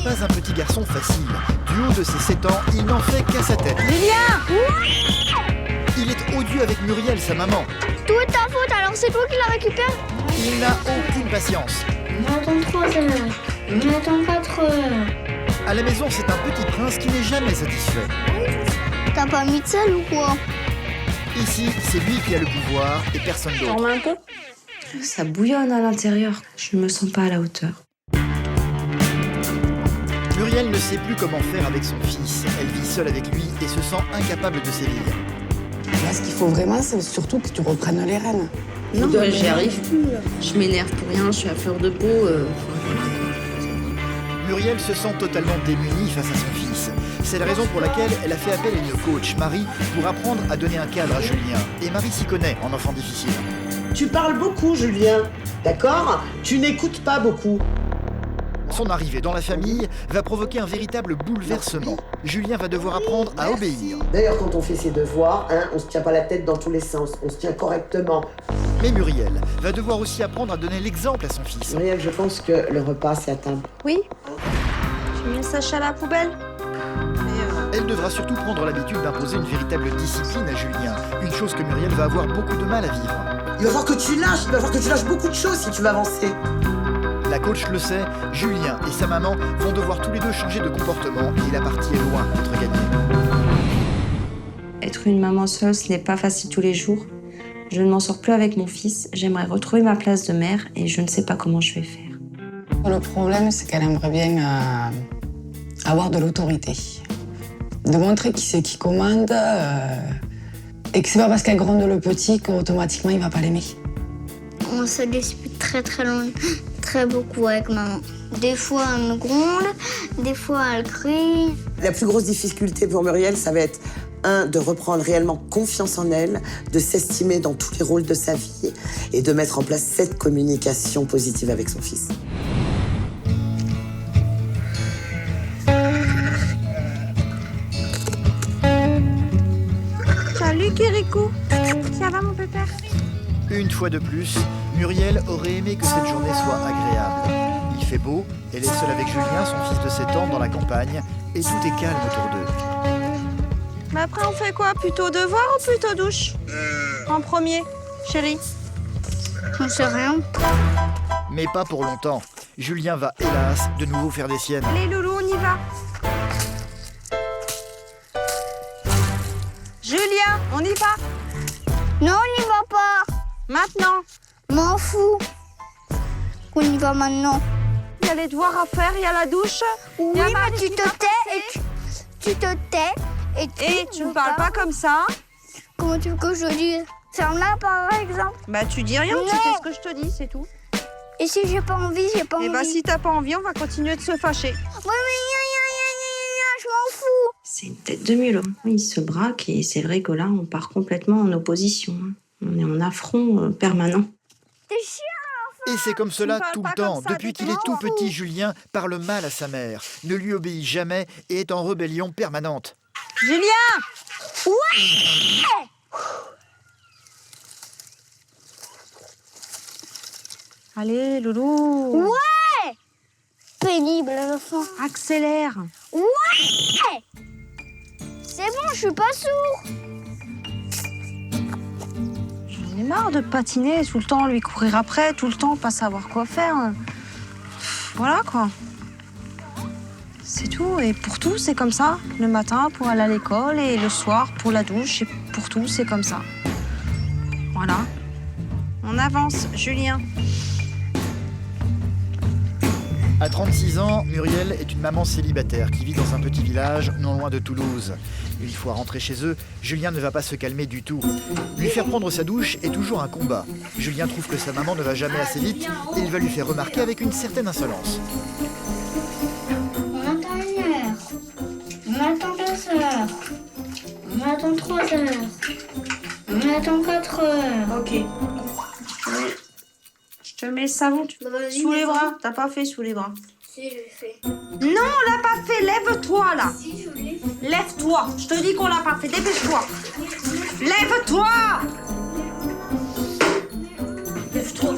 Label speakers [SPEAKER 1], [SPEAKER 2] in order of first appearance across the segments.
[SPEAKER 1] n'est pas un petit garçon facile. Du haut de ses 7 ans, il n'en fait qu'à sa tête.
[SPEAKER 2] Julien!
[SPEAKER 1] Il est odieux avec Muriel, sa maman.
[SPEAKER 3] Tout est ta faute, alors c'est toi qui la récupère?
[SPEAKER 1] Il n'a aucune patience.
[SPEAKER 3] On attend 3 heures. On attend 4 heures.
[SPEAKER 1] À la maison, c'est un petit prince qui n'est jamais satisfait.
[SPEAKER 3] T'as pas mis de sel ou quoi?
[SPEAKER 1] Ici, c'est lui qui a le pouvoir et personne d'autre.
[SPEAKER 2] T'en mets un peu?
[SPEAKER 4] Ça bouillonne à l'intérieur. Je ne me sens pas à la hauteur.
[SPEAKER 1] Muriel ne sait plus comment faire avec son fils. Elle vit seule avec lui et se sent incapable de sévir.
[SPEAKER 5] Là, ce qu'il faut vraiment, c'est surtout que tu reprennes les rênes.
[SPEAKER 4] Non, moi, j'y arrive plus. Je m'énerve pour rien, je suis à fleur de peau.
[SPEAKER 1] Muriel se sent totalement démunie face à son fils. C'est la raison pour laquelle elle a fait appel à une coach, Marie, pour apprendre à donner un cadre à Julien. Et Marie s'y connaît en enfant difficile.
[SPEAKER 6] Tu parles beaucoup, Julien, d'accord? Tu n'écoutes pas beaucoup.
[SPEAKER 1] Son arrivée dans la famille va provoquer un véritable bouleversement. Julien va devoir apprendre à obéir.
[SPEAKER 6] D'ailleurs, quand on fait ses devoirs, on se tient pas la tête dans tous les sens, on se tient correctement.
[SPEAKER 1] Mais Muriel va devoir aussi apprendre à donner l'exemple à son fils.
[SPEAKER 6] Muriel, je pense que le repas, c'est à table.
[SPEAKER 2] Oui. Tu mets le sachet à la poubelle?
[SPEAKER 1] Elle devra surtout prendre l'habitude d'imposer une véritable discipline à Julien, une chose que Muriel va avoir beaucoup de mal à vivre.
[SPEAKER 6] Il va falloir que tu lâches beaucoup de choses si tu veux avancer.
[SPEAKER 1] La coach le sait, Julien et sa maman vont devoir tous les deux changer de comportement et la partie est loin d'être gagnée.
[SPEAKER 4] Être une maman seule, ce n'est pas facile tous les jours. Je ne m'en sors plus avec mon fils. J'aimerais retrouver ma place de mère et je ne sais pas comment je vais faire.
[SPEAKER 5] Le problème, c'est qu'elle aimerait bien avoir de l'autorité. De montrer qui c'est qui commande et que c'est pas parce qu'elle gronde le petit qu'automatiquement il va pas l'aimer.
[SPEAKER 3] On se dispute très loin, très beaucoup avec maman. Des fois elle me gronde, des fois elle crie.
[SPEAKER 6] La plus grosse difficulté pour Muriel, ça va être de reprendre réellement confiance en elle, de s'estimer dans tous les rôles de sa vie et de mettre en place cette communication positive avec son fils.
[SPEAKER 2] Salut Kirikou. Ça va mon pépère?
[SPEAKER 1] Une fois de plus, Muriel aurait aimé que cette journée soit agréable. Il fait beau, elle est seule avec Julien, son fils de 7 ans, dans la campagne, et tout est calme autour d'eux.
[SPEAKER 2] Mais après on fait quoi? Plutôt devoir ou plutôt douche? En premier, chérie.
[SPEAKER 3] On sait rien.
[SPEAKER 1] Mais pas pour longtemps. Julien va, hélas, de nouveau faire des siennes.
[SPEAKER 2] Allez loulou, on y va. Julien, on y va?
[SPEAKER 3] Non, on n'y va pas.
[SPEAKER 2] Maintenant.
[SPEAKER 3] M'en fous. On y va maintenant.
[SPEAKER 2] Il y a les devoirs à faire, il y a la douche.
[SPEAKER 3] Oui,
[SPEAKER 2] il y a
[SPEAKER 3] mais
[SPEAKER 2] Marie
[SPEAKER 3] tu
[SPEAKER 2] qui
[SPEAKER 3] te
[SPEAKER 2] va
[SPEAKER 3] tais
[SPEAKER 2] passer.
[SPEAKER 3] tu te tais et
[SPEAKER 2] Tu me parles pas comme ça.
[SPEAKER 3] Comment tu veux que je dise? Ferme-la par exemple.
[SPEAKER 2] Bah tu dis rien, tu
[SPEAKER 3] Non.
[SPEAKER 2] fais ce que je te dis, c'est tout.
[SPEAKER 3] Et si j'ai pas envie, j'ai pas envie.
[SPEAKER 2] Et bah si t'as pas envie, on va continuer de se fâcher.
[SPEAKER 3] Ouais, mais je m'en fous.
[SPEAKER 4] C'est une tête de mule. Il se braque et c'est vrai que là, on part complètement en opposition. On est en affront permanent.
[SPEAKER 3] T'es chiant.
[SPEAKER 1] Et c'est comme cela
[SPEAKER 2] parle
[SPEAKER 1] tout
[SPEAKER 2] pas
[SPEAKER 1] le temps.
[SPEAKER 2] comme ça,
[SPEAKER 1] Depuis qu'il est tout petit, Julien parle mal à sa mère, ne lui obéit jamais et est en rébellion permanente.
[SPEAKER 2] Julien!
[SPEAKER 3] Ouais.
[SPEAKER 2] Allez, loulou.
[SPEAKER 3] Ouais. Pénible à la fin.
[SPEAKER 2] Accélère.
[SPEAKER 3] Ouais. C'est bon, je suis pas sourd.
[SPEAKER 2] J'en ai marre de patiner tout le temps, lui courir après, tout le temps, pas savoir quoi faire. Voilà quoi. C'est tout. Et pour tout, c'est comme ça. Le matin pour aller à l'école et le soir pour la douche. Et pour tout, c'est comme ça. Voilà. On avance, Julien.
[SPEAKER 1] À 36 ans, Muriel est une maman célibataire qui vit dans un petit village non loin de Toulouse. Une fois rentré chez eux, Julien ne va pas se calmer du tout. Lui faire prendre sa douche est toujours un combat. Julien trouve que sa maman ne va jamais assez vite et il va lui faire remarquer avec une certaine insolence.
[SPEAKER 3] On attend 1 heure. On attend 2 heures. On attend 3 heures. On attend 4 heures.
[SPEAKER 2] Ok. Je te mets le savon sous les bras. T'as pas fait sous les bras.
[SPEAKER 3] Si, je l'ai fait.
[SPEAKER 2] Non, on l'a pas fait. Lève-toi là.
[SPEAKER 3] Si, je l'ai fait.
[SPEAKER 2] Lève-toi. Je te dis qu'on l'a pas fait. Dépêche-toi. Lève-toi. Lève-toi.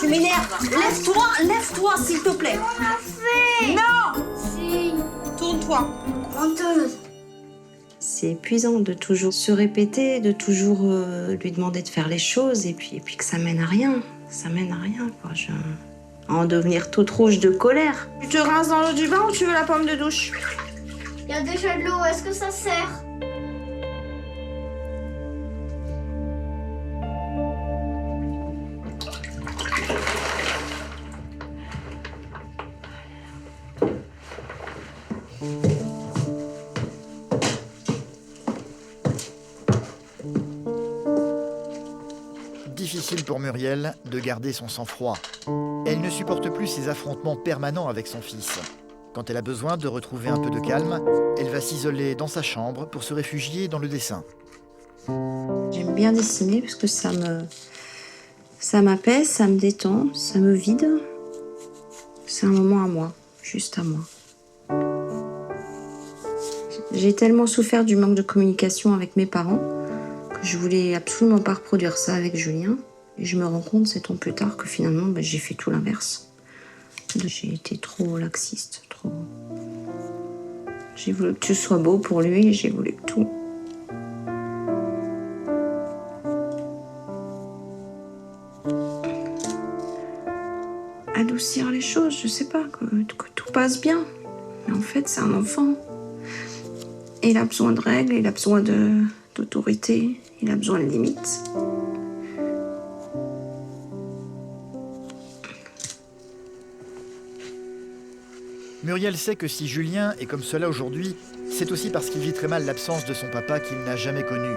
[SPEAKER 2] Tu m'énerves. Lève-toi, s'il te plaît.
[SPEAKER 3] On l'a fait.
[SPEAKER 2] Non.
[SPEAKER 3] Si.
[SPEAKER 2] Retourne-toi.
[SPEAKER 3] Menteuse.
[SPEAKER 4] C'est épuisant de toujours se répéter, de toujours lui demander de faire les choses et puis que ça mène à rien. Ça mène à rien, quoi. À en devenir toute rouge de colère.
[SPEAKER 2] Tu te rinces dans l'eau du bain ou tu veux la pomme de douche?
[SPEAKER 3] Il y a déjà de l'eau, est-ce que ça sert?
[SPEAKER 1] Difficile pour Muriel de garder son sang-froid. Elle ne supporte plus ces affrontements permanents avec son fils. Quand elle a besoin de retrouver un peu de calme, elle va s'isoler dans sa chambre pour se réfugier dans le dessin.
[SPEAKER 4] J'aime bien dessiner parce que ça m'apaise, ça me détend, ça me vide. C'est un moment à moi, juste à moi. J'ai tellement souffert du manque de communication avec mes parents que je voulais absolument pas reproduire ça avec Julien. Et je me rends compte 7 ans plus tard que finalement, j'ai fait tout l'inverse. J'ai été trop laxiste, trop... J'ai voulu que tout soit beau pour lui, j'ai voulu que tout... Adoucir les choses, je sais pas, que tout passe bien. Mais en fait, c'est un enfant. Et il a besoin de règles, il a besoin d'autorité, il a besoin de limites.
[SPEAKER 1] Muriel sait que si Julien est comme cela aujourd'hui, c'est aussi parce qu'il vit très mal l'absence de son papa qu'il n'a jamais connu.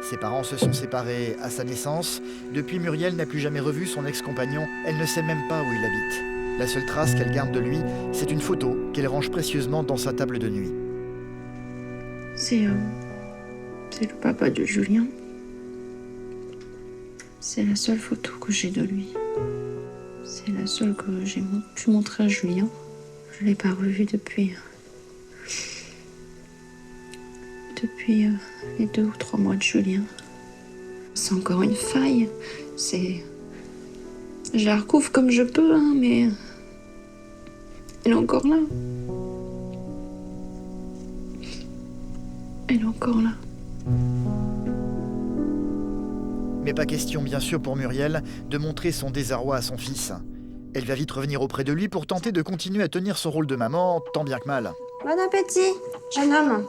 [SPEAKER 1] Ses parents se sont séparés à sa naissance. Depuis, Muriel n'a plus jamais revu son ex-compagnon. Elle ne sait même pas où il habite. La seule trace qu'elle garde de lui, c'est une photo qu'elle range précieusement dans sa table de nuit.
[SPEAKER 4] C'est le papa de Julien. C'est la seule photo que j'ai de lui. C'est la seule que j'ai pu montrer à Julien. Je ne l'ai pas revu depuis les 2 ou 3 mois de Julien. C'est encore une faille. Je la recouvre comme je peux, hein, mais elle est encore là. Elle est encore là.
[SPEAKER 1] Mais pas question, bien sûr, pour Muriel, de montrer son désarroi à son fils. Elle va vite revenir auprès de lui pour tenter de continuer à tenir son rôle de maman, tant bien que mal.
[SPEAKER 2] Bon appétit, jeune homme.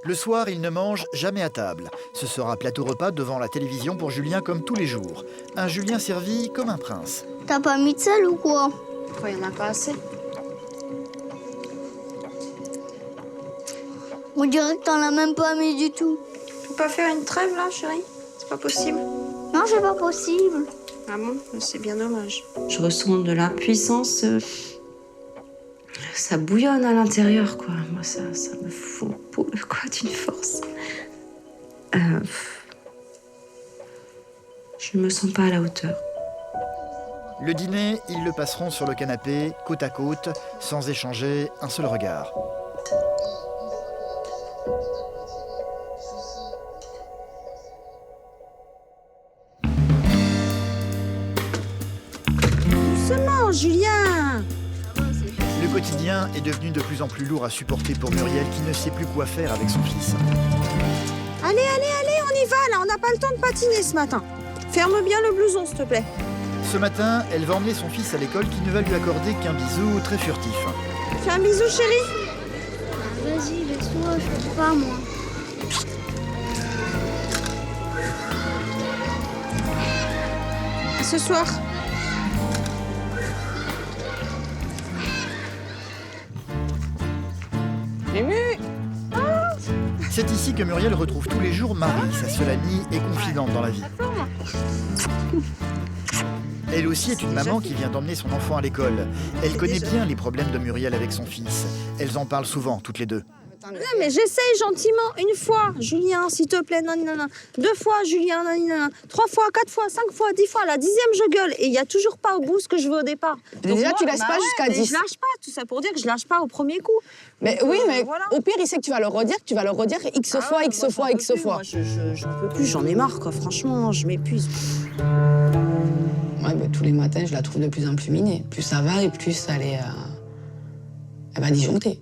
[SPEAKER 1] Le soir, il ne mange jamais à table. Ce sera plateau repas devant la télévision pour Julien comme tous les jours. Un Julien servi comme un prince.
[SPEAKER 3] T'as pas mis de sel ou quoi?
[SPEAKER 2] Pourquoi il n'y en a pas assez?
[SPEAKER 3] On dirait que t'en as même pas mis du tout.
[SPEAKER 2] Tu peux pas faire une trêve là, chérie? C'est pas possible.
[SPEAKER 3] Non, c'est pas possible.
[SPEAKER 2] Ah bon? C'est bien dommage.
[SPEAKER 4] Je ressens de la puissance. Ça bouillonne à l'intérieur, quoi. Moi, ça me fout quoi d'une force. Je ne me sens pas à la hauteur.
[SPEAKER 1] Le dîner, ils le passeront sur le canapé, côte à côte, sans échanger un seul regard.
[SPEAKER 2] Doucement, Julien!
[SPEAKER 1] Le quotidien est devenu de plus en plus lourd à supporter pour Muriel qui ne sait plus quoi faire avec son fils.
[SPEAKER 2] Allez, on y va là, on n'a pas le temps de patiner ce matin. Ferme bien le blouson, s'il te plaît.
[SPEAKER 1] Ce matin, elle va emmener son fils à l'école qui ne va lui accorder qu'un bisou très furtif.
[SPEAKER 2] Fais un bisou, chérie.
[SPEAKER 3] Vas-y, laisse-moi, je peux pas, moi.
[SPEAKER 2] À ce soir.
[SPEAKER 1] C'est ici que Muriel retrouve tous les jours Marie, sa seule amie et confidente dans la vie. Elle aussi est une maman qui vient d'emmener son enfant à l'école. Elle connaît bien les problèmes de Muriel avec son fils. Elles en parlent souvent, toutes les deux.
[SPEAKER 2] Non, mais j'essaye gentiment. 1 fois, Julien, s'il te plaît, nanana. 2 fois, Julien, nanana. 3 fois, 4 fois, 5 fois, 10 fois. La 10e, je gueule. Et il n'y a toujours pas au bout ce que je veux au départ.
[SPEAKER 5] Déjà, tu laisses pas jusqu'à 10.
[SPEAKER 2] Je lâche pas, tout ça pour dire que je lâche pas au premier coup.
[SPEAKER 5] Mais
[SPEAKER 2] Donc,
[SPEAKER 5] oui, mais
[SPEAKER 2] voilà.
[SPEAKER 5] au pire, il sait que tu vas le redire X fois, X fois, X fois.
[SPEAKER 2] Moi, j'en peux plus, j'en ai marre, quoi. Franchement, je m'épuise.
[SPEAKER 5] Ouais, mais tous les matins, je la trouve de plus en plus minée. Plus ça va et plus elle va disjoncter.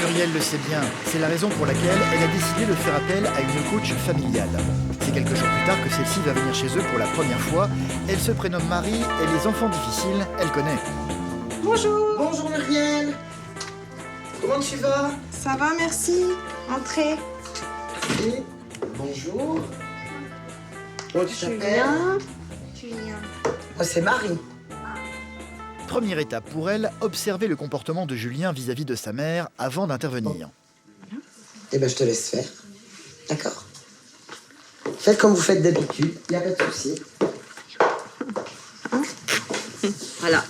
[SPEAKER 1] Muriel le sait bien, c'est la raison pour laquelle elle a décidé de faire appel à une coach familiale. C'est quelques jours plus tard que celle-ci va venir chez eux pour la première fois. Elle se prénomme Marie et les enfants difficiles, elle connaît.
[SPEAKER 2] Bonjour.
[SPEAKER 6] Bonjour Muriel. Comment tu vas?
[SPEAKER 2] Ça va, merci. Entrez.
[SPEAKER 6] Oui. Bonjour. Comment tu t'appelles?
[SPEAKER 2] Julien.
[SPEAKER 6] Moi, c'est Marie.
[SPEAKER 1] Première étape pour elle, observer le comportement de Julien vis-à-vis de sa mère avant d'intervenir.
[SPEAKER 6] Eh ben, je te laisse faire. D'accord. Faites comme vous faites d'habitude, il n'y a pas de souci.
[SPEAKER 2] Voilà.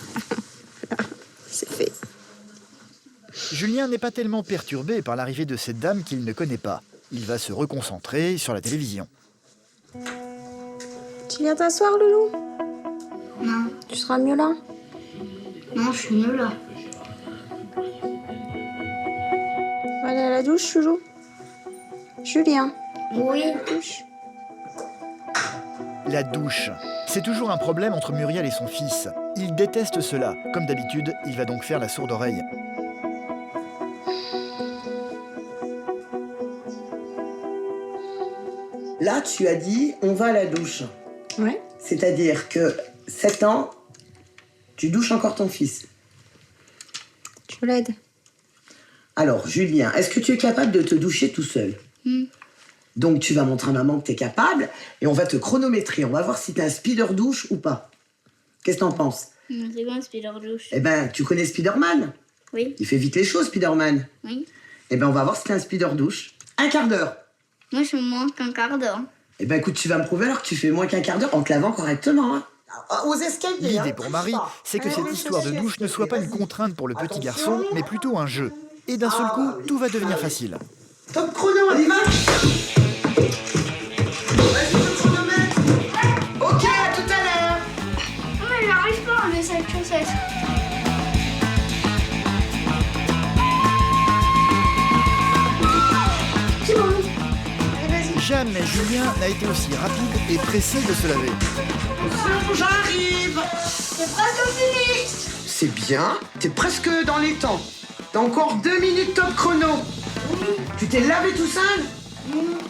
[SPEAKER 2] C'est fait.
[SPEAKER 1] Julien n'est pas tellement perturbé par l'arrivée de cette dame qu'il ne connaît pas. Il va se reconcentrer sur la télévision.
[SPEAKER 2] Tu viens t'asseoir, Loulou?
[SPEAKER 3] Non,
[SPEAKER 2] Tu seras mieux là?
[SPEAKER 3] non, je suis nulle là.
[SPEAKER 2] On va aller à la douche, Loulou? Julien.
[SPEAKER 3] Oui.
[SPEAKER 2] Douche.
[SPEAKER 1] La douche. C'est toujours un problème entre Muriel et son fils. Il déteste cela. Comme d'habitude, il va donc faire la sourde oreille.
[SPEAKER 6] Là, tu as dit, on va à la douche.
[SPEAKER 2] Ouais.
[SPEAKER 6] C'est-à-dire que 7 ans, tu douches encore ton fils.
[SPEAKER 2] Tu l'aides.
[SPEAKER 6] Alors, Julien, est-ce que tu es capable de te doucher tout seul? Donc, tu vas montrer à maman que tu es capable et on va te chronométrer. On va voir si tu es un speeder douche ou pas. Qu'est-ce que t'en penses?
[SPEAKER 3] C'est quoi un speeder douche?
[SPEAKER 6] Eh ben, tu connais Spider-Man?
[SPEAKER 3] Oui.
[SPEAKER 6] Il fait vite les choses, Spider-Man.
[SPEAKER 3] Oui.
[SPEAKER 6] Eh ben, on va voir si tu es un speeder douche. 1 quart d'heure.
[SPEAKER 3] Moi, je manque un quart d'heure.
[SPEAKER 6] Eh ben, écoute, tu vas me prouver alors que tu fais moins qu'1 quart d'heure en te lavant correctement. Hein. Aux escaliers.
[SPEAKER 1] L'idée pour Marie, c'est que cette histoire de douche ne soit pas une contrainte pour le petit garçon, mais plutôt un jeu. Et d'un seul coup, tout va devenir facile.
[SPEAKER 6] Top chrono, on y va. Vas-y, top chronomètre. Ok, à tout à l'heure.
[SPEAKER 3] Non, mais j'arrive pas à enlever cette chaussette. C'est bon.
[SPEAKER 1] Jamais Julien n'a été aussi rapide et pressé de se laver.
[SPEAKER 6] J'arrive.
[SPEAKER 3] C'est presque fini.
[SPEAKER 6] C'est bien, t'es presque dans les temps. T'as encore 2 minutes top chrono. Tu t'es lavé tout seul?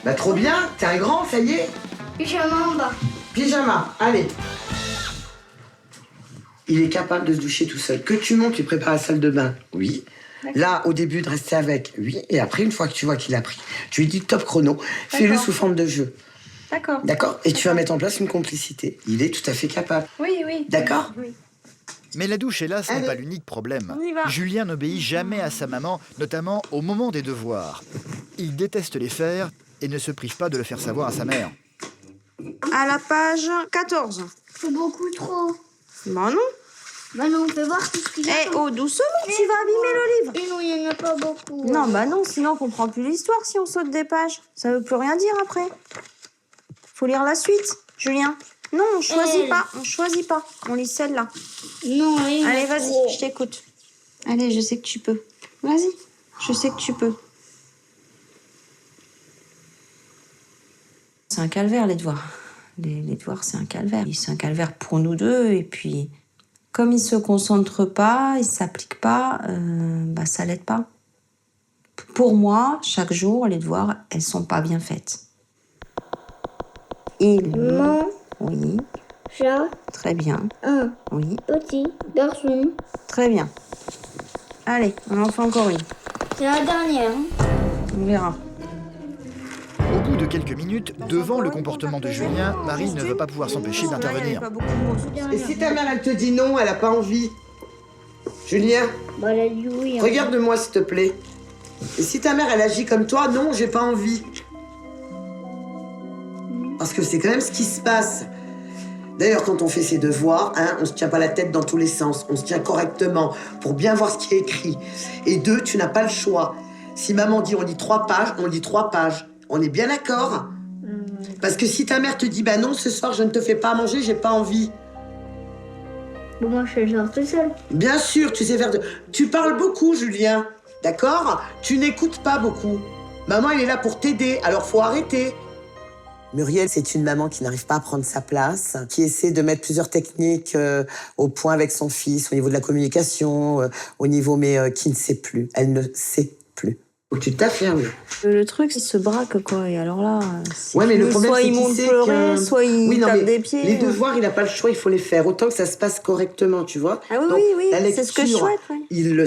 [SPEAKER 6] Bah trop bien, t'es un grand, ça y est.
[SPEAKER 3] Pyjama en bas.
[SPEAKER 6] Pyjama, allez. Il est capable de se doucher tout seul. Que tu montes, tu prépares la salle de bain. Oui. Là, au début, de rester avec. Oui. Et après, une fois que tu vois qu'il a pris, tu lui dis top chrono. Fais-le sous forme de jeu.
[SPEAKER 2] D'accord.
[SPEAKER 6] D'accord? Et tu vas mettre en place une complicité. Il est tout à fait capable.
[SPEAKER 2] Oui, oui.
[SPEAKER 6] D'accord?
[SPEAKER 2] Oui.
[SPEAKER 1] Mais la douche, hélas, n'est
[SPEAKER 6] Allez.
[SPEAKER 1] pas l'unique problème.
[SPEAKER 2] On y va.
[SPEAKER 1] Julien n'obéit jamais à sa maman, notamment au moment des devoirs. Il déteste les faire et ne se prive pas de le faire savoir à sa mère.
[SPEAKER 2] À la page 14.
[SPEAKER 3] C'est beaucoup trop.
[SPEAKER 2] Bah non.
[SPEAKER 3] Bah non, on peut voir tout ce qu'il y a.
[SPEAKER 2] Eh, oh, doucement, tu vas abîmer le livre.
[SPEAKER 3] Et non, il n'y en a pas beaucoup.
[SPEAKER 2] Non, bah non, sinon on comprend plus l'histoire si on saute des pages. Ça veut plus rien dire après. Faut lire la suite, Julien. Non, on choisit pas, on choisit pas. On lit celle-là.
[SPEAKER 3] Non, il y en a
[SPEAKER 2] Allez, vas-y,
[SPEAKER 3] trop.
[SPEAKER 2] je t'écoute. Allez, je sais que tu peux. Vas-y, je sais que tu peux. C'est un calvaire, les devoirs. Les devoirs, c'est un calvaire. C'est un calvaire pour nous deux, et puis... Comme il se concentre pas, il s'applique pas, bah ça l'aide pas. Pour moi, chaque jour, les devoirs, elles sont pas bien faites. Il...
[SPEAKER 3] Maman,
[SPEAKER 2] Oui,
[SPEAKER 3] j'ai
[SPEAKER 2] très bien.
[SPEAKER 3] un
[SPEAKER 2] Oui,
[SPEAKER 3] petit garçon.
[SPEAKER 2] très bien. Allez, on en fait encore une.
[SPEAKER 3] C'est la dernière. Hein.
[SPEAKER 2] On verra.
[SPEAKER 1] Au bout de quelques minutes, devant le comportement de Julien, Marie ne veut pas pouvoir s'empêcher d'intervenir.
[SPEAKER 6] Et si ta mère, elle te dit non, elle a pas envie? Julien,
[SPEAKER 3] Bah, elle a dit oui. Hein.
[SPEAKER 6] regarde-moi, s'il te plaît. Et si ta mère, elle agit comme toi, non, j'ai pas envie. Parce que c'est quand même ce qui se passe. D'ailleurs, quand on fait ses devoirs, hein, on se tient pas la tête dans tous les sens. On se tient correctement pour bien voir ce qui est écrit. Et 2, tu n'as pas le choix. Si maman dit on lit 3 pages, on lit 3 pages. On est bien d'accord? Parce que si ta mère te dit bah non, ce soir je ne te fais pas à manger, j'ai pas envie.
[SPEAKER 3] Bon, moi, je fais le genre tout seul.
[SPEAKER 6] Bien sûr, tu sais faire de... Tu parles beaucoup, Julien. D'accord? Tu n'écoutes pas beaucoup. Maman, elle est là pour t'aider, alors faut arrêter. Muriel, c'est une maman qui n'arrive pas à prendre sa place, qui essaie de mettre plusieurs techniques au point avec son fils, au niveau de la communication, au niveau, mais qui ne sait plus. Elle ne sait plus. plus. Faut que tu t'affirmes.
[SPEAKER 2] Le truc, il se braque, quoi. Et alors là,
[SPEAKER 6] Ouais, mais le problème,
[SPEAKER 2] soit
[SPEAKER 6] c'est
[SPEAKER 2] il
[SPEAKER 6] qu'il
[SPEAKER 2] monte
[SPEAKER 6] sait
[SPEAKER 2] pleurer,
[SPEAKER 6] que-
[SPEAKER 2] soit il
[SPEAKER 6] Oui, non,
[SPEAKER 2] tape
[SPEAKER 6] mais
[SPEAKER 2] des pieds.
[SPEAKER 6] les devoirs, il n'a pas le choix, il faut les faire. Autant que ça se passe correctement, tu vois.
[SPEAKER 2] Ah oui,
[SPEAKER 6] Donc,
[SPEAKER 2] oui,
[SPEAKER 6] la
[SPEAKER 2] c'est ce que je
[SPEAKER 6] lecture,
[SPEAKER 2] souhaite. Ouais.
[SPEAKER 6] il le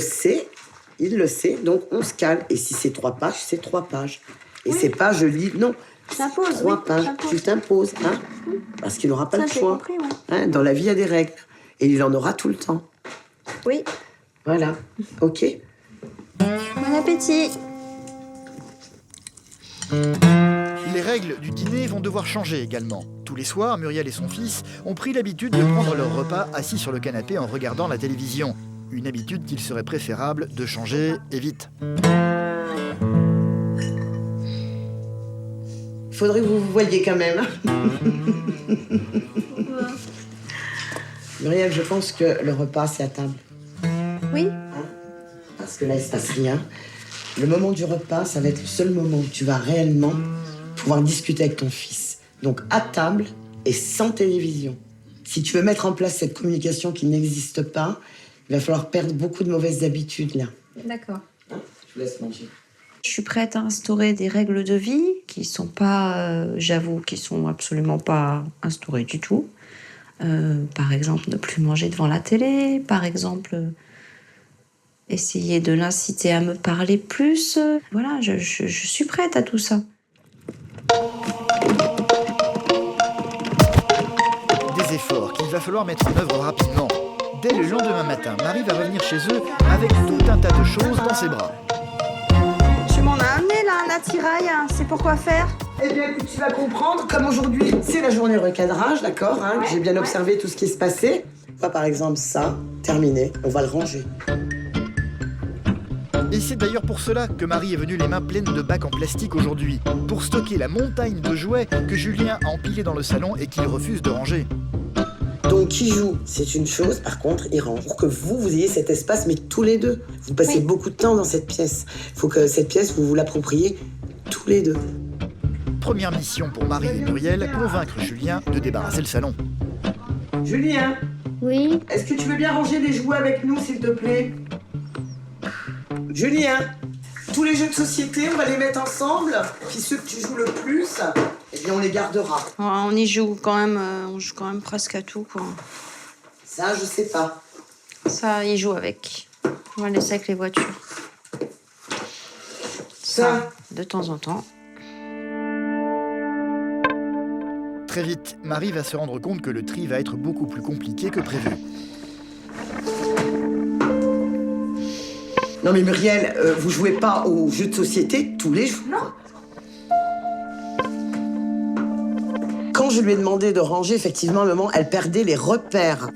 [SPEAKER 6] sait, donc on se calme. Et si c'est 3 pages, c'est 3 pages. Et c'est pas je lis, non.
[SPEAKER 2] J'impose,
[SPEAKER 6] 3
[SPEAKER 2] oui,
[SPEAKER 6] pages,
[SPEAKER 2] j'impose.
[SPEAKER 6] tu t'imposes, hein. Parce qu'il n'aura pas
[SPEAKER 2] Ça,
[SPEAKER 6] le
[SPEAKER 2] j'ai
[SPEAKER 6] choix.
[SPEAKER 2] compris, ouais.
[SPEAKER 6] Hein, dans la vie, il y a des règles. Et il en aura tout le temps.
[SPEAKER 2] Oui.
[SPEAKER 6] Voilà, ok.
[SPEAKER 2] Bon appétit.
[SPEAKER 1] Les règles du dîner vont devoir changer également. Tous les soirs, Muriel et son fils ont pris l'habitude de prendre leur repas assis sur le canapé en regardant la télévision. Une habitude qu'il serait préférable de changer et vite.
[SPEAKER 6] Il faudrait que vous vous voyiez quand même. Muriel, je pense que le repas, c'est à table.
[SPEAKER 2] Oui.
[SPEAKER 6] Parce que là, il se passe rien. Le moment du repas, ça va être le seul moment où tu vas réellement pouvoir discuter avec ton fils. Donc à table et sans télévision. Si tu veux mettre en place cette communication qui n'existe pas, il va falloir perdre beaucoup de mauvaises habitudes là.
[SPEAKER 2] D'accord.
[SPEAKER 6] Je vous laisse manger.
[SPEAKER 4] Je suis prête à instaurer des règles de vie qui sont pas, j'avoue, qui sont absolument pas instaurées du tout. Par exemple, ne plus manger devant la télé. Par exemple, essayer de l'inciter à me parler plus. Voilà, je suis prête à tout ça.
[SPEAKER 1] Des efforts qu'il va falloir mettre en œuvre rapidement. Dès le lendemain matin, Marie va revenir chez eux avec tout un tas de choses dans ses bras.
[SPEAKER 2] Tu m'en as amené là un attirail, hein. C'est pour quoi faire?
[SPEAKER 6] Eh bien, écoute, tu vas comprendre, comme aujourd'hui, c'est la journée recadrage, d'accord, hein, que j'ai bien observé tout ce qui se passait. Toi, par exemple, ça, terminé, on va le ranger.
[SPEAKER 1] Et c'est d'ailleurs pour cela que Marie est venue les mains pleines de bacs en plastique aujourd'hui, pour stocker la montagne de jouets que Julien a empilés dans le salon et qu'il refuse de ranger.
[SPEAKER 6] Donc, il joue, c'est une chose, par contre, il range. Pour que vous ayez cet espace, mais tous les deux. Vous passez beaucoup de temps dans cette pièce. Il faut que cette pièce, vous vous l'appropriez tous les deux.
[SPEAKER 1] Première mission pour Marie et Muriel, convaincre Julien de débarrasser le salon.
[SPEAKER 6] Julien,
[SPEAKER 3] Oui,
[SPEAKER 6] est-ce que tu veux bien ranger les jouets avec nous, s'il te plaît? Julien, tous les jeux de société, on va les mettre ensemble. Puis ceux que tu joues le plus, eh bien, on les gardera.
[SPEAKER 2] On y joue quand même, on joue quand même presque à tout, quoi.
[SPEAKER 6] Ça, je sais pas.
[SPEAKER 2] Ça, il joue avec. On va laisser avec les voitures.
[SPEAKER 6] Ça,
[SPEAKER 2] De temps en temps.
[SPEAKER 1] Très vite, Marie va se rendre compte que le tri va être beaucoup plus compliqué que prévu.
[SPEAKER 6] non mais Muriel, vous jouez pas aux jeux de société tous les jours. Non. Quand je lui ai demandé de ranger, effectivement, à un moment, elle perdait les repères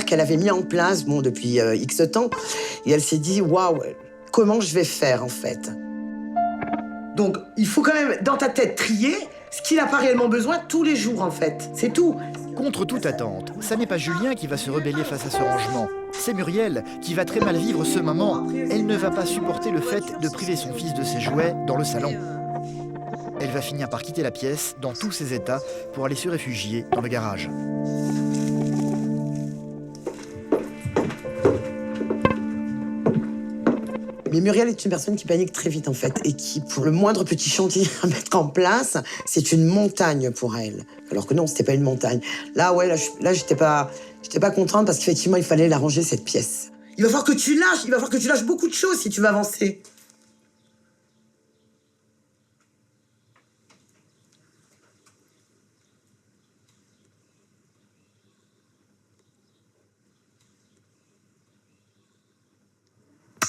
[SPEAKER 6] qu'elle avait mis en place, bon, depuis X temps, et elle s'est dit, waouh, comment je vais faire, en fait? Donc, il faut quand même, dans ta tête, trier ce qu'il n'a pas réellement besoin tous les jours, en fait. C'est tout.
[SPEAKER 1] Contre toute attente, ça n'est pas Julien qui va se rebeller face à ce rangement. C'est Muriel qui va très mal vivre ce moment. Elle ne va pas supporter le fait de priver son fils de ses jouets dans le salon. Elle va finir par quitter la pièce dans tous ses états pour aller se réfugier dans le garage.
[SPEAKER 6] Mais Muriel est une personne qui panique très vite, en fait, et qui, pour le moindre petit chantier à mettre en place, c'est une montagne pour elle. Alors que non, c'était pas une montagne. Là, ouais, là, j'étais pas contente parce qu'effectivement, il fallait la ranger, cette pièce. Il va falloir que tu lâches beaucoup de choses si tu veux avancer.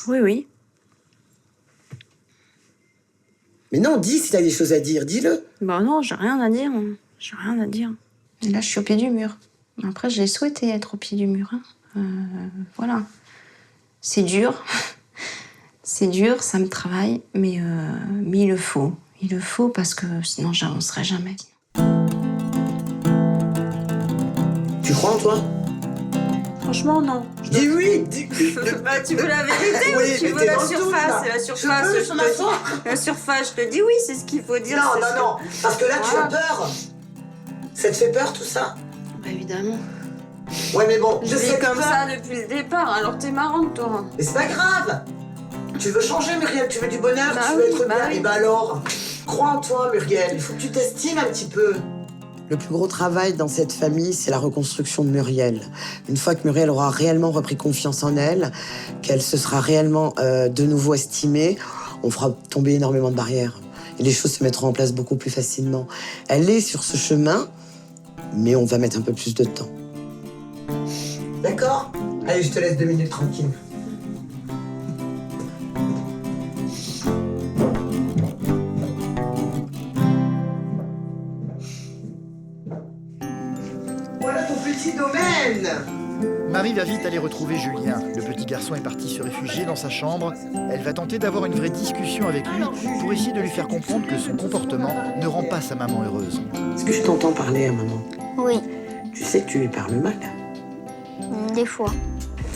[SPEAKER 2] Oui, oui.
[SPEAKER 6] Mais non, dis si t'as des choses à dire, dis-le.
[SPEAKER 2] Bah non, j'ai rien à dire. J'ai rien à dire.
[SPEAKER 4] Et là, je suis au pied du mur. Après, j'ai souhaité être au pied du mur. Hein. Voilà. C'est dur. C'est dur, ça me travaille, mais il le faut. Il le faut parce que sinon, j'avancerai jamais.
[SPEAKER 6] Tu crois en toi?
[SPEAKER 2] Franchement, non.
[SPEAKER 6] Dis oui, dis...
[SPEAKER 2] Bah, tu veux la vérité
[SPEAKER 6] Oui,
[SPEAKER 2] ou tu
[SPEAKER 6] mais
[SPEAKER 2] veux
[SPEAKER 6] t'es
[SPEAKER 2] la
[SPEAKER 6] dans le doute,
[SPEAKER 2] surface?
[SPEAKER 6] là.
[SPEAKER 2] La surface,
[SPEAKER 6] Je veux
[SPEAKER 2] je
[SPEAKER 6] sur
[SPEAKER 2] te
[SPEAKER 6] ma
[SPEAKER 2] dis.
[SPEAKER 6] foi.
[SPEAKER 2] La surface, je te dis oui, c'est ce qu'il faut dire.
[SPEAKER 6] Non,
[SPEAKER 2] c'est
[SPEAKER 6] non,
[SPEAKER 2] ce
[SPEAKER 6] non, parce que là, tu as
[SPEAKER 2] Voilà.
[SPEAKER 6] peur. Ça te fait peur, tout ça?
[SPEAKER 2] Bah, évidemment.
[SPEAKER 6] Ouais, mais bon,
[SPEAKER 2] Je vis comme ça depuis le départ, alors t'es marrante, toi.
[SPEAKER 6] Mais c'est pas grave. Tu veux changer, Muriel? Tu veux du bonheur? Tu veux être bien? Et bah alors, crois en toi, Muriel. Il faut que tu t'estimes un petit peu. Le plus gros travail dans cette famille, c'est la reconstruction de Muriel. Une fois que Muriel aura réellement repris confiance en elle, qu'elle se sera réellement de nouveau estimée, on fera tomber énormément de barrières. Et les choses se mettront en place beaucoup plus facilement. Elle est sur ce chemin, mais on va mettre un peu plus de temps. D'accord? Allez, je te laisse 2 minutes tranquille. Voilà ton petit domaine.
[SPEAKER 1] Marie va vite aller retrouver Julien. Le petit garçon est parti se réfugier dans sa chambre. Elle va tenter d'avoir une vraie discussion avec lui pour essayer de lui faire comprendre que son comportement ne rend pas sa maman heureuse.
[SPEAKER 6] Est-ce que je t'entends parler à maman?
[SPEAKER 3] Oui,
[SPEAKER 6] Tu sais que tu lui parles mal.
[SPEAKER 3] des fois.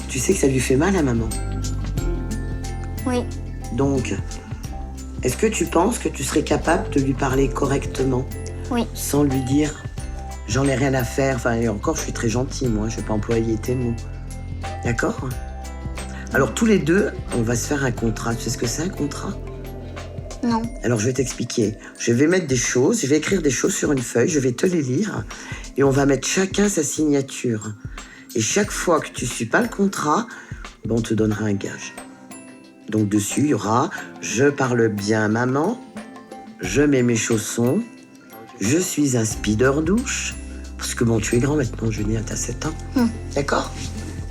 [SPEAKER 6] Tu sais que ça lui fait mal à maman.
[SPEAKER 3] Oui,
[SPEAKER 6] Donc, est-ce que tu penses que tu serais capable de lui parler correctement?
[SPEAKER 3] Oui.
[SPEAKER 6] Sans lui dire « j'en ai rien à faire ». Enfin, et encore, je suis très gentille, moi. Je vais pas employer tes mots. D'accord? Alors, tous les deux, on va se faire un contrat. Tu sais ce que c'est, un contrat?
[SPEAKER 3] non.
[SPEAKER 6] Alors, je vais t'expliquer. Je vais mettre des choses, je vais écrire des choses sur une feuille, je vais te les lire, et on va mettre chacun sa signature. Et chaque fois que tu ne suis pas le contrat, on te donnera un gage. Donc dessus, il y aura « je parle bien maman »,« je mets mes chaussons »,« je suis un speeder douche », parce que bon, tu es grand maintenant, Julien, t'as 7 ans. D'accord?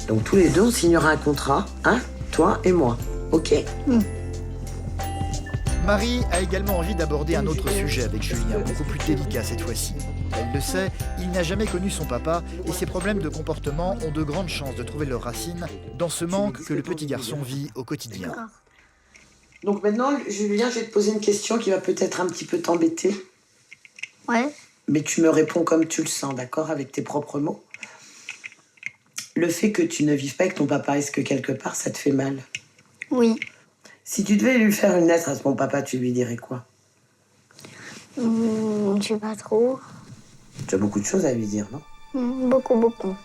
[SPEAKER 6] Donc tous les deux, on signera un contrat, hein, toi et moi. Ok?
[SPEAKER 1] Marie a également envie d'aborder un autre sujet avec Julien, beaucoup plus délicat cette fois-ci. Elle le sait, il n'a jamais connu son papa et ses problèmes de comportement ont de grandes chances de trouver leurs racines dans ce manque que le petit garçon vit au quotidien.
[SPEAKER 6] Donc maintenant, Julien, je vais te poser une question qui va peut-être un petit peu t'embêter.
[SPEAKER 3] Ouais,
[SPEAKER 6] Mais tu me réponds comme tu le sens, d'accord? Avec tes propres mots. Le fait que tu ne vives pas avec ton papa, est-ce que quelque part, ça te fait mal?
[SPEAKER 3] oui.
[SPEAKER 6] Si tu devais lui faire une lettre à ton papa, tu lui dirais quoi?
[SPEAKER 3] Je sais pas trop.
[SPEAKER 6] Tu as beaucoup de choses à lui dire, non?
[SPEAKER 3] Beaucoup, beaucoup.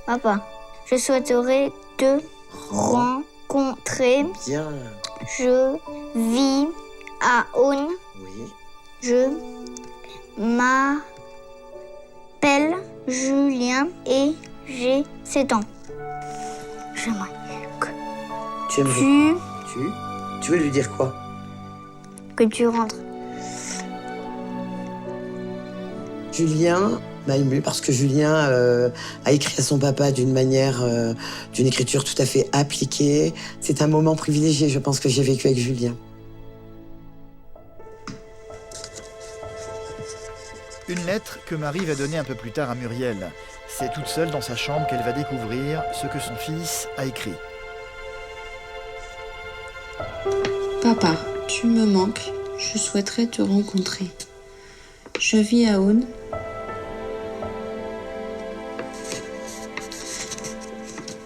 [SPEAKER 3] Papa, je souhaiterais te rencontrer.
[SPEAKER 6] Bien.
[SPEAKER 3] Je vis à Aune.
[SPEAKER 6] Oui.
[SPEAKER 3] Je m'appelle Julien et j'ai 7 ans. J'aimerais
[SPEAKER 6] Tu aimerais... Tu veux lui dire quoi?
[SPEAKER 3] que tu rentres.
[SPEAKER 6] Julien m'a ému parce que Julien a écrit à son papa d'une manière, d'une écriture tout à fait appliquée. C'est un moment privilégié, je pense, que j'ai vécu avec Julien.
[SPEAKER 1] Une lettre que Marie va donner un peu plus tard à Muriel. C'est toute seule dans sa chambre qu'elle va découvrir ce que son fils a écrit.
[SPEAKER 4] Papa, tu me manques. Je souhaiterais te rencontrer. Je vis à Aune.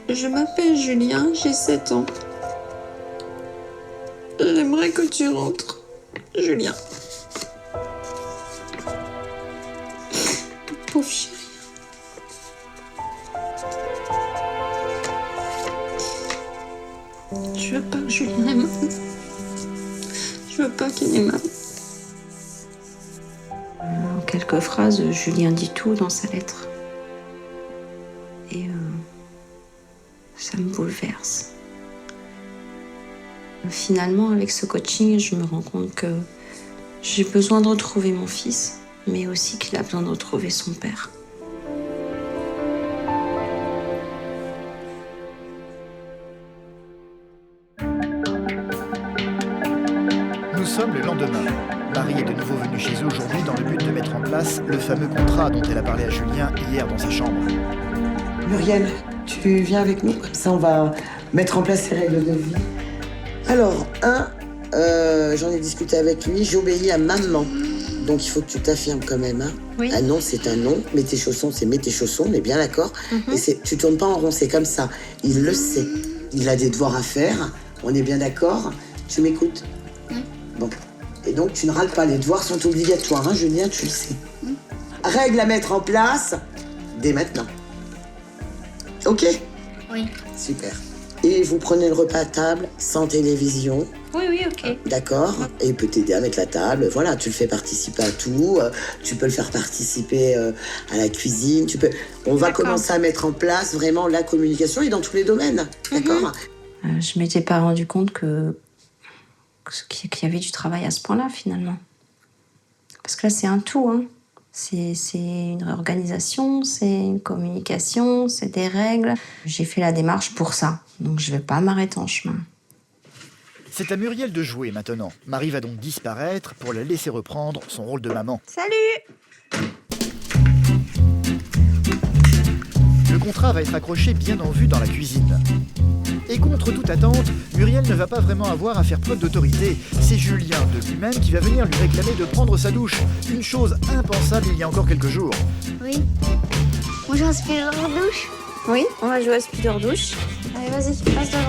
[SPEAKER 4] Je m'appelle Julien, j'ai 7 ans. J'aimerais que tu rentres, Julien. Pauvre chéri. Je veux pas que Julien ait mal. Je veux pas qu'il ait mal. En quelques phrases, Julien dit tout dans sa lettre. Et ça me bouleverse. Finalement, avec ce coaching, je me rends compte que j'ai besoin de retrouver mon fils, mais aussi qu'il a besoin de retrouver son père.
[SPEAKER 1] Nous sommes le lendemain. Marie est de nouveau venue chez eux aujourd'hui dans le but de mettre en place le fameux contrat dont elle a parlé à Julien hier dans sa chambre.
[SPEAKER 6] Muriel, tu viens avec nous? Comme ça, on va mettre en place ces règles de vie. Alors, j'en ai discuté avec lui, j'obéis à maman. Donc, il faut que tu t'affirmes quand même. Hein.
[SPEAKER 4] Oui.
[SPEAKER 6] Un non, c'est un non. Mets tes chaussons, c'est mets tes chaussons, on est bien d'accord. Et tu tournes pas en rond, c'est comme ça. Il le sait. Il a des devoirs à faire, on est bien d'accord. Tu m'écoutes? Bon. Et donc, tu ne râles pas. Les devoirs sont obligatoires, hein, Julien, tu le sais. Règles à mettre en place dès maintenant. Ok?
[SPEAKER 3] Oui.
[SPEAKER 6] Super. Et vous prenez le repas à table, sans télévision.
[SPEAKER 2] Oui, oui, ok.
[SPEAKER 6] D'accord. Et il peut t'aider à mettre la table. Voilà, tu le fais participer à tout. Tu peux le faire participer à la cuisine. On va commencer à mettre en place vraiment la communication et dans tous les domaines. D'accord.
[SPEAKER 4] Je m'étais pas rendu compte qu'il y avait du travail à ce point-là, finalement. Parce que là, c'est un tout, hein. C'est une réorganisation, c'est une communication, c'est des règles. J'ai fait la démarche pour ça, donc je vais pas m'arrêter en chemin.
[SPEAKER 1] C'est à Muriel de jouer maintenant. Marie va donc disparaître pour la laisser reprendre son rôle de maman.
[SPEAKER 2] Salut!
[SPEAKER 1] Le contrat va être accroché bien en vue dans la cuisine. Et contre toute attente, Muriel ne va pas vraiment avoir à faire preuve d'autorité. C'est Julien de lui-même qui va venir lui réclamer de prendre sa douche. Une chose impensable il y a encore quelques jours.
[SPEAKER 3] Oui. Moi, j'ai aspiré dans la douche.
[SPEAKER 2] Oui, on va jouer à Spider douche. Allez, vas-y, passe devant.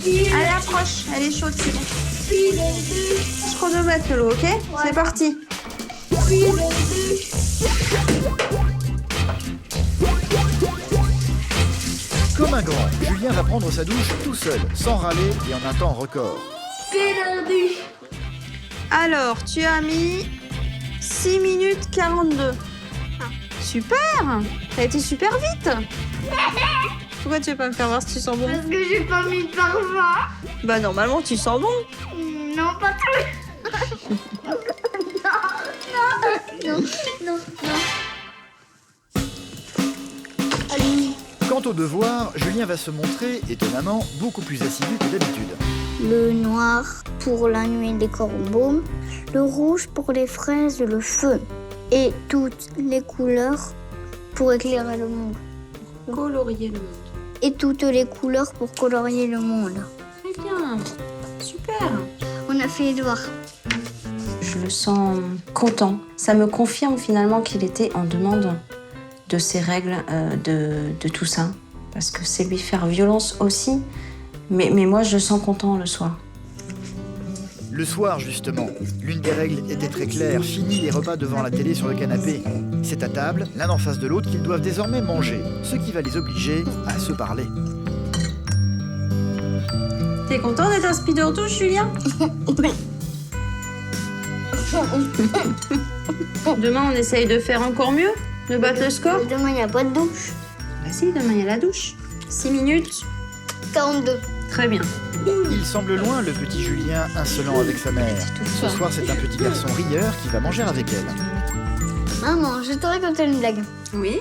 [SPEAKER 2] Allez, approche, elle est chaude, c'est bon. Je chronomètre l'eau, ok? C'est parti.
[SPEAKER 1] Comme un grand, Julien va prendre sa douche tout seul, sans râler et en un temps record.
[SPEAKER 2] Alors, tu as mis 6 minutes 42. Super! T'as été super vite! Pourquoi tu veux pas me faire voir si tu sens bon?
[SPEAKER 3] Parce que j'ai pas mis de parfum.
[SPEAKER 2] Bah normalement tu sens bon.
[SPEAKER 3] Non, pas tout. Non. Allez.
[SPEAKER 1] Quant au devoir, Julien va se montrer, étonnamment, beaucoup plus assidu que d'habitude.
[SPEAKER 3] Le noir pour la nuit des corbeaux, le rouge pour les fraises et le feu, et toutes les couleurs pour éclairer le monde.
[SPEAKER 2] Colorier le monde.
[SPEAKER 3] Et toutes les couleurs pour colorier le monde.
[SPEAKER 2] Très bien. Super.
[SPEAKER 3] On a fait les devoirs.
[SPEAKER 4] Je le sens content. Ça me confirme finalement qu'il était en demande de ces règles, de tout ça. Parce que c'est lui faire violence aussi. Mais moi, je le sens content le soir.
[SPEAKER 1] Le soir, justement, l'une des règles était très claire. Fini les repas devant la télé sur le canapé. C'est à table, l'un en face de l'autre, qu'ils doivent désormais manger, ce qui va les obliger à se parler.
[SPEAKER 2] T'es content d'être un Spider douche, Julien? Demain, on essaye de faire encore mieux? De battre le score?
[SPEAKER 3] Demain, il n'y a pas de douche.
[SPEAKER 2] Vas-y, demain, il y a la douche. 6 minutes.
[SPEAKER 3] 42.
[SPEAKER 2] Très bien.
[SPEAKER 1] Il semble loin, le petit Julien, insolent avec sa mère. Ce soir, c'est un petit garçon rieur qui va manger avec elle.
[SPEAKER 3] Maman, je te raconte une blague.
[SPEAKER 2] Oui?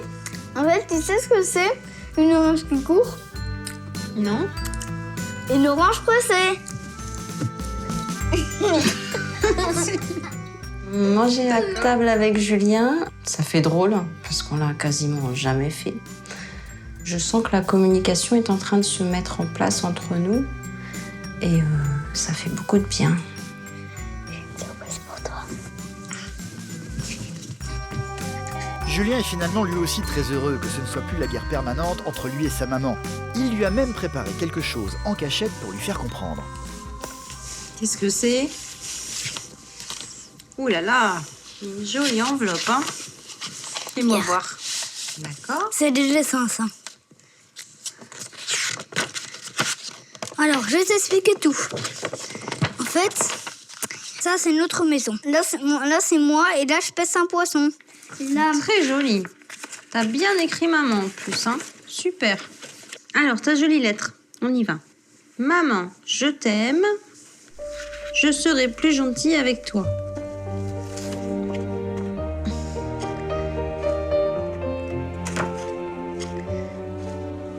[SPEAKER 3] En fait, tu sais ce que c'est une orange qui court?
[SPEAKER 2] Non?
[SPEAKER 3] Une orange pressée.
[SPEAKER 4] Manger à table avec Julien, ça fait drôle, parce qu'on l'a quasiment jamais fait. Je sens que la communication est en train de se mettre en place entre nous. Et ça fait beaucoup de bien.
[SPEAKER 3] C'est pour toi.
[SPEAKER 1] Julien est finalement lui aussi très heureux que ce ne soit plus la guerre permanente entre lui et sa maman. Il lui a même préparé quelque chose en cachette pour lui faire comprendre.
[SPEAKER 2] Qu'est-ce que c'est? Ouh là là, une jolie enveloppe, hein? Fais-moi voir. D'accord.
[SPEAKER 3] C'est des dessins, ça. Alors, je vais t'expliquer tout. En fait, ça, c'est notre maison. Là, c'est moi, et là, je pèse un poisson. Là,
[SPEAKER 2] Très joli. T'as bien écrit maman en plus, hein? Super. Alors, ta jolie lettre, on y va. Maman, je t'aime. Je serai plus gentille avec toi.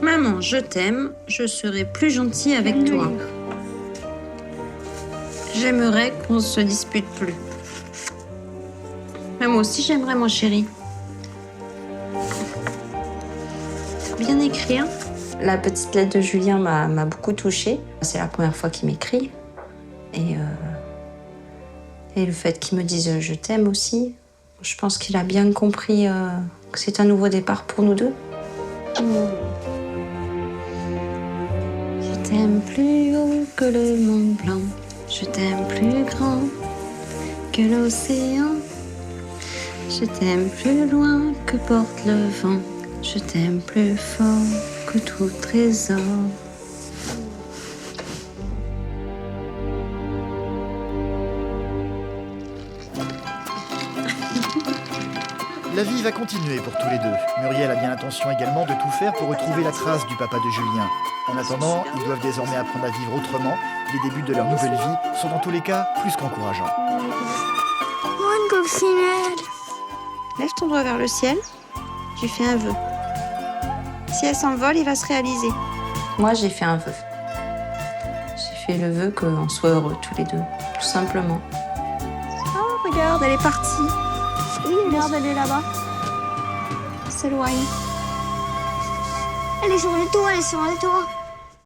[SPEAKER 2] Maman, je t'aime. Je serai plus gentille avec toi. J'aimerais qu'on se dispute plus. Mais moi aussi, j'aimerais, mon chéri. Bien écrit, hein?
[SPEAKER 4] La petite lettre de Julien m'a beaucoup touchée. C'est la première fois qu'il m'écrit. Et le fait qu'il me dise « je t'aime » aussi, je pense qu'il a bien compris que c'est un nouveau départ pour nous deux. Je t'aime plus haut que le Mont Blanc. Je t'aime plus grand que l'océan. Je t'aime plus loin que porte le vent. Je t'aime plus fort que tout trésor.
[SPEAKER 1] La vie va continuer pour tous les deux. Muriel a bien l'intention également de tout faire pour retrouver la trace du papa de Julien. En attendant, ils doivent désormais apprendre à vivre autrement. Les débuts de leur nouvelle vie sont dans tous les cas plus qu'encourageants.
[SPEAKER 3] Bonne coccinelle.
[SPEAKER 2] Lève ton doigt vers le ciel. Tu fais un vœu. Si elle s'envole, il va se réaliser.
[SPEAKER 4] Moi, j'ai fait un vœu. J'ai fait le vœu qu'on soit heureux tous les deux, tout simplement.
[SPEAKER 2] Oh, regarde, elle est partie. Oui, regarde, elle est là-bas. Elle s'éloigne.
[SPEAKER 3] Elle est sur le toit, elle est sur le toit.